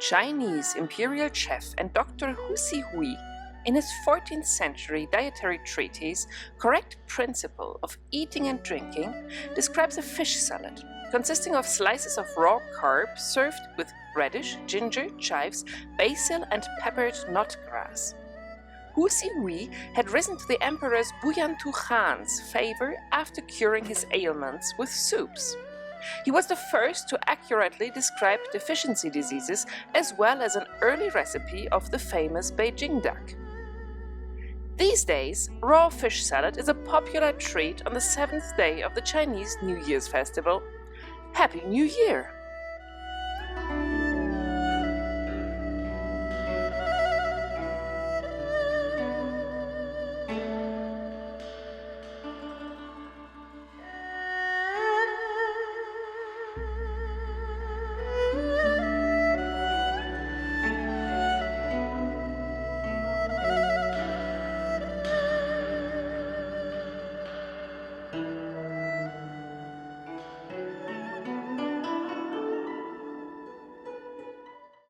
Chinese imperial chef and Dr. Hu Sihui, in his 14th century dietary treatise, Correct Principle of Eating and Drinking, describes a fish salad consisting of slices of raw carp served with radish, ginger, chives, basil, and peppered knotgrass. Hu Sihui had risen to the Emperor Buyantu Khan's favor after curing his ailments with soups. He was the first to accurately describe deficiency diseases as well as an early recipe of the famous Beijing Duck. These days, raw fish salad is a popular treat on the 7th day of the Chinese New Year's festival. Happy New Year!